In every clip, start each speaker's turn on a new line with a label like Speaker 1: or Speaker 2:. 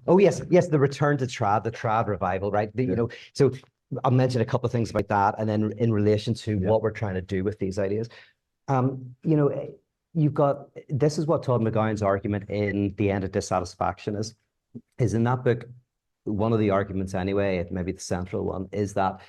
Speaker 1: Oh yes, yes, the return to trad, the trad revival, right? You know, so I'll mention a couple of things about that, and then in relation to what we're trying to do with these ideas. You know, you've got this is what Todd McGowan's argument in The End of Dissatisfaction is in that book. One of the arguments, anyway, maybe the central one, is that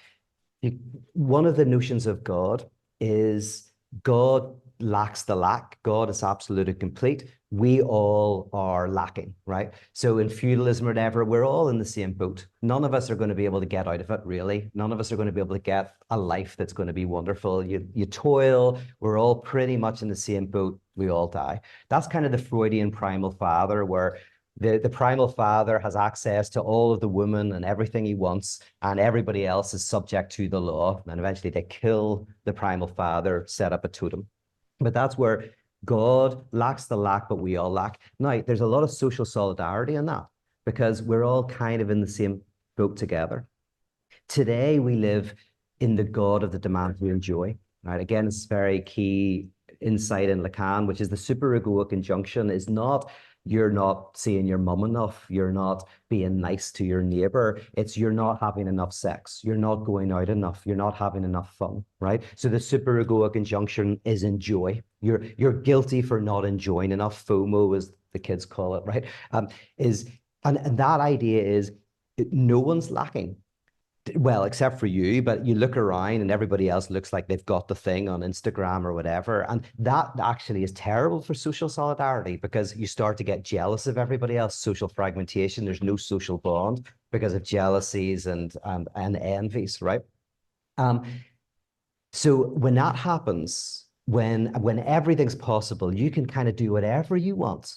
Speaker 1: you, one of the notions of God is God lacks the lack. God is absolute and complete. We all are lacking, right? So in feudalism or whatever, we're all in the same boat. None of us are going to be able to get out of it, really. None of us are going to be able to get a life that's going to be wonderful. You toil. We're all pretty much in the same boat. We all die. That's kind of the Freudian primal father, where the primal father has access to all of the women and everything he wants, and everybody else is subject to the law. And eventually they kill the primal father, set up a totem. But that's where God lacks the lack, but we all lack. Now, there's a lot of social solidarity in that because we're all kind of in the same boat together. Today, we live in the God of the demand to enjoy. Right? Again, it's very key insight in Lacan, which is the superegoic injunction is not you're not seeing your mum enough, you're not being nice to your neighbor, it's you're not having enough sex, you're not going out enough, you're not having enough fun, right? So the superegoic injunction is enjoy. You're guilty for not enjoying enough. FOMO, as the kids call it, right? Is and that idea is no one's lacking. Well, except for you, but you look around and everybody else looks like they've got the thing on Instagram or whatever. And that actually is terrible for social solidarity because you start to get jealous of everybody else, social fragmentation. There's no social bond because of jealousies and envies, right? Um, so when that happens, when everything's possible, you can kind of do whatever you want.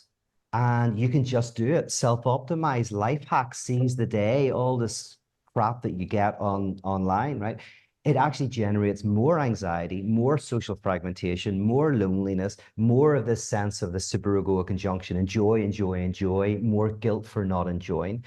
Speaker 1: And you can just do it, self-optimize, life hacks, seize the day, all this crap that you get online, right? It actually generates more anxiety, more social fragmentation, more loneliness, more of this sense of the superegoic conjunction, enjoy, enjoy, enjoy, more guilt for not enjoying.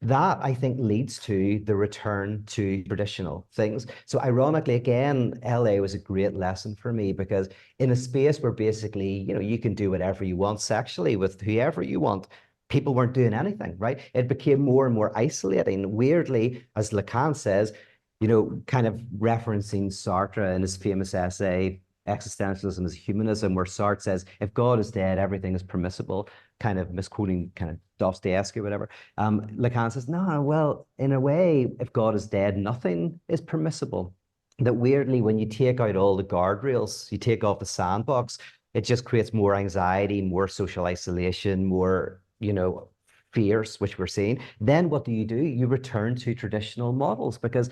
Speaker 1: That I think leads to the return to traditional things. So ironically, again, LA was a great lesson for me because in a space where basically, you know, you can do whatever you want sexually with whoever you want, people weren't doing anything, right? It became more and more isolating. Weirdly, as Lacan says, you know, kind of referencing Sartre in his famous essay, Existentialism is Humanism, where Sartre says, if God is dead, everything is permissible, kind of misquoting kind of Dostoevsky or whatever. Lacan says, no, well, in a way, if God is dead, nothing is permissible. That weirdly, when you take out all the guardrails, you take off the sandbox, it just creates more anxiety, more social isolation, more, you know, fears, which we're seeing. Then what do? You return to traditional models because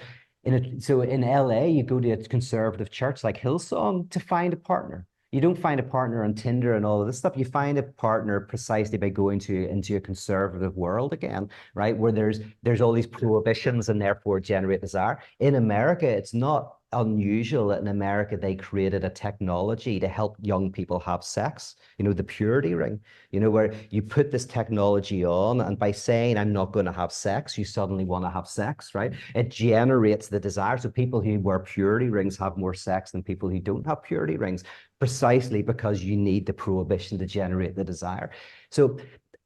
Speaker 1: so in LA, you go to a conservative church like Hillsong to find a partner. You don't find a partner on Tinder and all of this stuff. You find a partner precisely by going into a conservative world again, right? Where there's all these prohibitions and therefore generate desire. In America, it's not unusual that in America they created a technology to help young people have sex, you know, the purity ring, you know, where you put this technology on and by saying I'm not going to have sex, you suddenly want to have sex, right? It generates the desire. So people who wear purity rings have more sex than people who don't have purity rings, precisely because you need the prohibition to generate the desire. So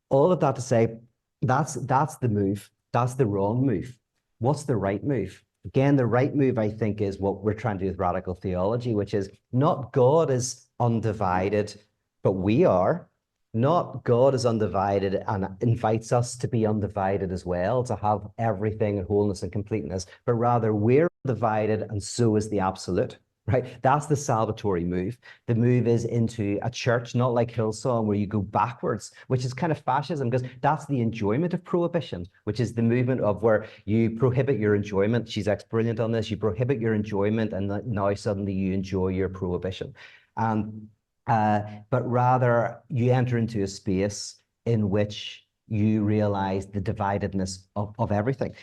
Speaker 1: all of that to say, that's the move. That's the wrong move. What's the right move? Again, the right move, I think, is what we're trying to do with radical theology, which is not God is undivided, but we are. Not God is undivided and invites us to be undivided as well, to have everything in wholeness and completeness, but rather we're divided and so is the absolute. Right? That's the salvatory move. The move is into a church, not like Hillsong, where you go backwards, which is kind of fascism, because that's the enjoyment of prohibition, which is the movement of where you prohibit your enjoyment. She's brilliant on this. You prohibit your enjoyment, and now suddenly you enjoy your prohibition. And but rather you enter into a space in which you realize the dividedness of everything.